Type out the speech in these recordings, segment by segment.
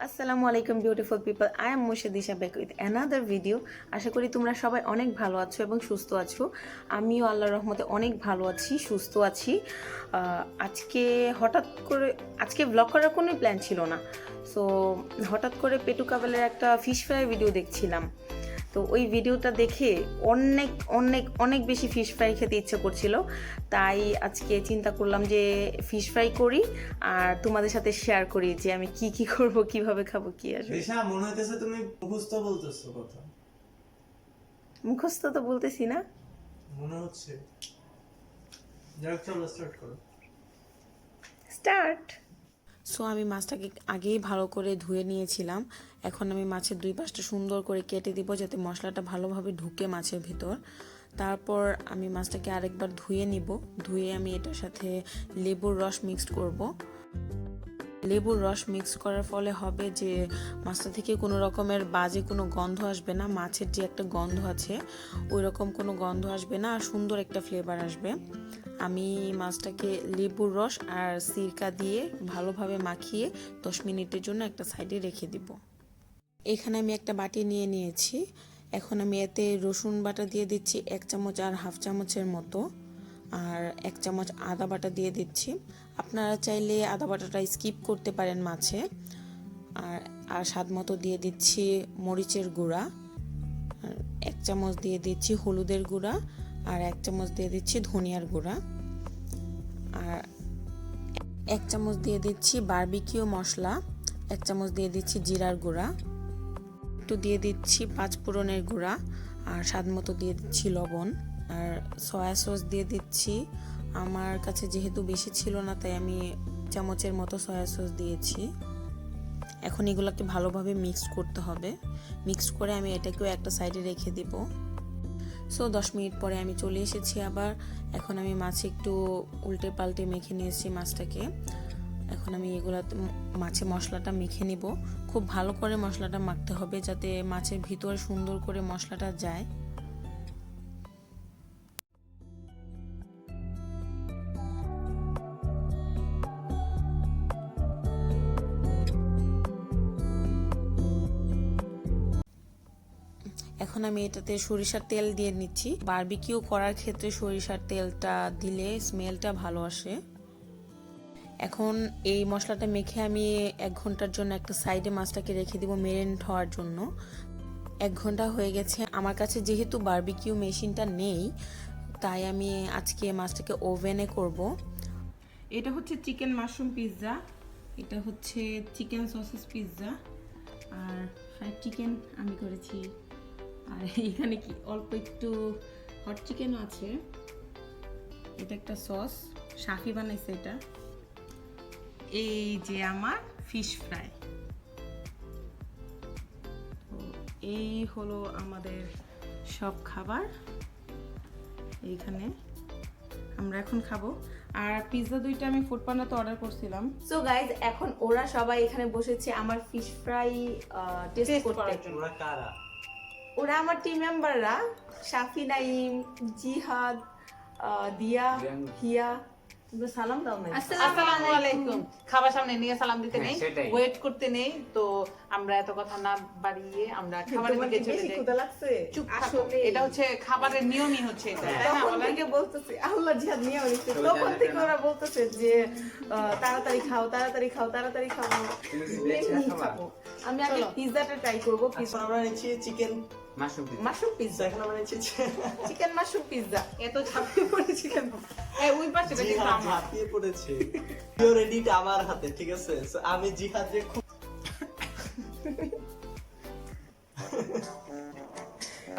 আসসালামু আলাইকুম beautiful people, I am Murshed Disha back with another video. আশা করি তোমরা সবাই অনেক ভালো আছো এবং সুস্থ আছো। আমিও আল্লাহর রহমতে অনেক ভালো আছি, সুস্থ আছি। আজকে হঠাৎ করে ব্লগ করার কোনো প্ল্যান ছিল না। সো হঠাৎ করে পেটু কাবেলের একটা ফিশ ফ্রাই ভিডিও দেখছিলাম। তো ওই ভিডিওটা দেখে অনেক অনেক অনেক বেশি ফিশ ফ্রাই খেতে ইচ্ছে করছিল। তাই আজকে চিন্তা করলাম যে ফিশ ফ্রাই করি আর তোমাদের সাথে শেয়ার করি যে আমি কি কি করব, কিভাবে খাবো, কি আসবে। দিশা, মনে হইতেছে তুমি মুখস্থ বলতেছো কথা। মুখস্থ তো বলতেছি না, মনে হচ্ছে। যাক, চলো স্টার্ট করো। স্টার্ট। সো আমি মাছটাকে আগেই ভালো করে ধুয়ে নিয়েছিলাম। এখন আমি মাছের দুই পাশটা সুন্দর করে কেটে দিব যাতে মশলাটা ভালোভাবে ঢুকে মাছের ভিতর। তারপর আমি মাছটাকে আরেকবার ধুয়ে নিব। ধুয়ে আমি এটার সাথে লেবুর রস মিক্সড করব। লেবুর রস মিক্স করার ফলে হবে যে মাছটা থেকে কোনো রকমের বাজে কোনো গন্ধ আসবে না। মাছের যে একটা গন্ধ আছে ওই রকম কোনো গন্ধ আসবে না, আর সুন্দর একটা ফ্লেভার আসবে। আমি মাছটাকে লেবুর রস আর সিরকা দিয়ে ভালোভাবে মাখিয়ে 10 মিনিটের জন্য একটা সাইডে রেখে দিব। এখানে আমি একটা বাটি নিয়ে নিয়েছি। এখন আমি এতে রসুন বাটা দিয়ে দিচ্ছি 1 চামচ আর হাফ চামচের মতো, আর 1 চামচ আদা বাটা দিয়ে দিচ্ছি। আপনারা চাইলে আদা বাটাটা স্কিপ করতে পারেন মাছে। আর স্বাদ মতো দিয়ে দিচ্ছি মরিচের গুঁড়া, আর 1 চামচ দিয়ে দিচ্ছি হলুদের গুঁড়া, আর 1 চামচ দিয়ে দিচ্ছি ধনিয়ার গুঁড়া, আর 1 চামচ দিয়ে দিচ্ছি বারবিকিউ মশলা, 1 চামচ দিয়ে দিচ্ছি জিরার গুঁড়া, একটু দিয়ে দিচ্ছি 5 ফোড়নের গুঁড়া, আর স্বাদ মতো দিয়ে দিচ্ছি লবণ, আর সয়া সস দিয়ে দিচ্ছি। আমার কাছে যেহেতু বেশি ছিল না তাই আমি চামচের মতো সয়া সস দিয়েছি। এখন এগুলোকে ভালোভাবে মিক্স করতে হবে। মিক্স করে আমি এটাকেও একটা সাইডে রেখে দিব। সো 10 মিনিট পরে আমি চলে এসেছি আবার। এখন আমি মাছে একটু উল্টে পাল্টে মেখে নিয়েছি মাছটাকে। এখন আমি মাছে মশলাটা মেখে নিব। খুব ভালো করে মশলাটা মাখতে হবে যাতে মাছের ভিতরে সুন্দর করে মশলাটা যায়। এখন আমি এটাতে সরিষার তেল দিয়ে নিচ্ছি। বারবিকিউ করার ক্ষেত্রে সরিষার তেলটা দিলে স্মেলটা ভালো আসে। এখন এই মশলাটা মেখে আমি 1 ঘন্টার জন্য একটা সাইডে মাছটাকে রেখে দিব মেরিনেট হওয়ার জন্য। 1 ঘন্টা হয়ে গেছে। আমার কাছে যেহেতু বারবিকিউ মেশিনটা নেই তাই আমি আজকে মাছটাকে ওভেনে করব। এটা হচ্ছে চিকেন মাশরুম পিৎজা, এটা হচ্ছে চিকেন সসেস পিৎজা, আর ফ্রাইড চিকেন আমি করেছি। আর এখানে কি অল্প একটু হট চিকেনও আছে। এটা একটা সস, শাফি বানাইছে এটা। এই যে আমার ফিশ ফ্রাই। তো এই হলো আমাদের সব খাবার। এইখানে আমরা এখন খাবো। আর পিৎজা দুইটা আমি ফুড পান্ডাতে অর্ডার করছিলাম। সো গাইজ, এখন ওরা সবাই এখানে বসেছে আমার ফিশ ফ্রাই টেস্ট করতে। ওরা কারা? ওরা আমার টিম মেম্বাররা, শাফি নাইম, জিহাদ, দিয়া, হিয়া। সালাম দাও না। আসসালামু আলাইকুম। খাবার সামনে নিয়ে সালাম দিতে নেই, ওয়েট করতে নেই। তো আমরা এত কথা না বাড়িয়ে আমরা খাবারের দিকে চলে যাই। ক্ষুধা লাগছে চুপ থাকো, এটা হচ্ছে খাবারের নিয়মই হচ্ছে এটা। তখন থেকে বলতেছে আল্লাহ জিহাদ নিয়ে আসছে, তখন থেকে ওরা বলতেছে যে তাড়াতাড়ি খাও, তাড়াতাড়ি খাও, তাড়াতাড়ি খাবো, খাবো। আমি আগে পিৎজাটা ট্রাই করবো। আমরা নিচ্ছি চিকেন মাশরুম পিৎজা। এখন আমরা নিচ্ছি চিকেন মাশরুম পিৎজা। এত ঝাঁপিয়ে পড়েছি কেন? এই ওই পাশে বেশি খাম। ঝাঁপিয়ে পড়েছে। পিওর এডিট আমার হাতে, ঠিক আছে? So, আমি জিহাদে খুব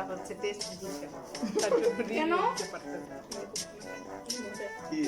হচ্ছে টেস্ট দিতে। কেন? কি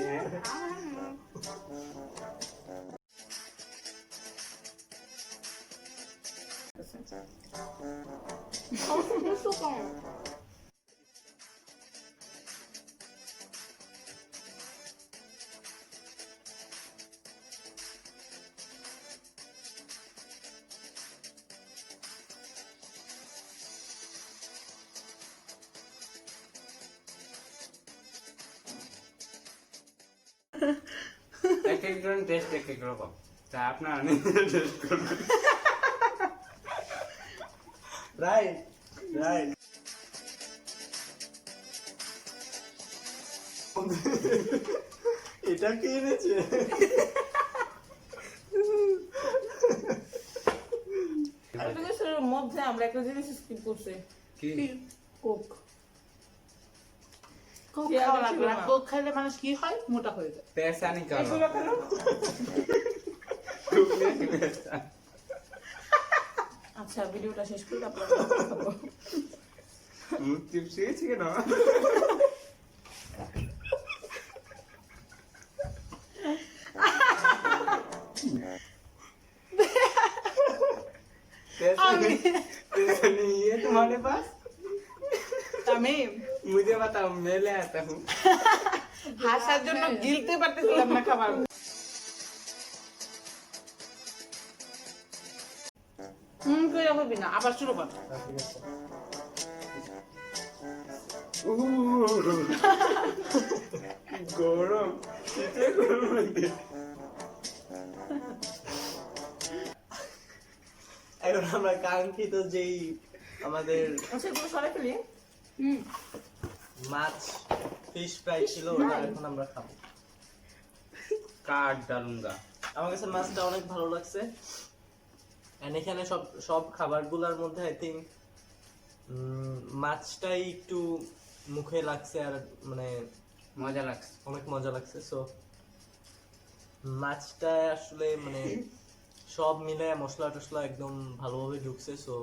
এক একজন টেস্ট এক এক রকম, তা আপনারা টেস্ট করবেন। রাইট রাইট এটা কি এনেছে মধ্যে আমরা একটা জিনিস স্কিপ করছি কি কোক কোক খাওয়া লাগবে না। কোক খাইলে মানুষ কি হয়? মোটা হয়ে যায়। पैसा निकालो এগুলো কেন আচ্ছা ভিডিওটা শেষ করে তারপর খাবো मुक्ति से केन पैसा नहीं है तुम्हारे पास তামিম मुझे बताओ मैं ले आता हूँ হাসার জন্য গিলতে পারতেছিলাম না খাবার। কইরা হইবি না, আবার শুরু কর। গরম শীতে গরম লাগে এখন আমরা কাঙ্ক্ষিত যেই আমাদের আচ্ছা এগুলো সরাই ফেলি মাছ ফিশ ফ্রাই ছিল ওটা এখন আমরা খাবো काट डालूंगा আমার কাছে মাছটা অনেক ভালো লাগছে এন্ড এখানে সব সব খাবারগুলোর মধ্যে আই থিংক মাছটাই একটু মুখে লাগছে আর মানে मजा লাগছে অনেক মজা লাগছে সো মাছটা আসলে মানে সব মিলে মশলা টশলা একদম ভালোভাবে ঢুকছে সো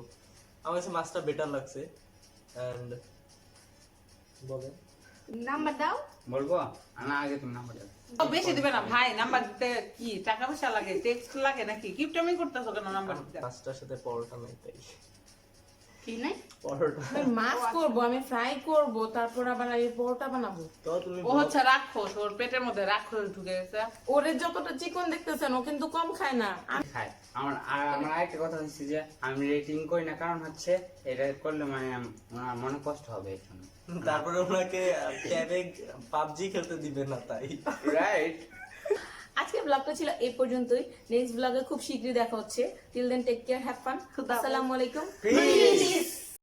আমার কাছে মাছটা বেটার লাগছে এন্ড বলে নাম্বার দাও বলবো না আগে তুমি নাম্বার দাও ও বেশি দিবে না ভাই, নাম্বার দিতে কি টাকা পয়সা লাগে, টেক্সট লাগে নাকি? কিপটামি করতেছো কেন নাম্বার দিতে? মাছটার সাথে পরোটা নাই তাই কি নাই? পরোটা আমি মাছ করব আমি ফ্রাই করব তারপর আবার এই পরোটা বানাবো তো তুমি ও হচ্ছে রাক্ষস, ওর পেটের মধ্যে রাক্ষস ঢুকে গেছে। ওরে যতটা চিকন দেখতেছেন ও কিন্তু কম খায় না খাই আমার আরেকটা কথা হচ্ছে যে আমি রেটিং করি না কারণ হচ্ছে এটা করলে মানে আমার মনে কষ্ট হবে এখানে তারপরে ওনাকে ট্যাবে পাবজি খেলতে দিবে না তাই রাইট আজকের ব্লগটা ছিল এই পর্যন্তই নেক্সট ব্লগে খুব শীঘ্রই দেখা হচ্ছে till then take care have fun আসসালামু আলাইকুম Peace.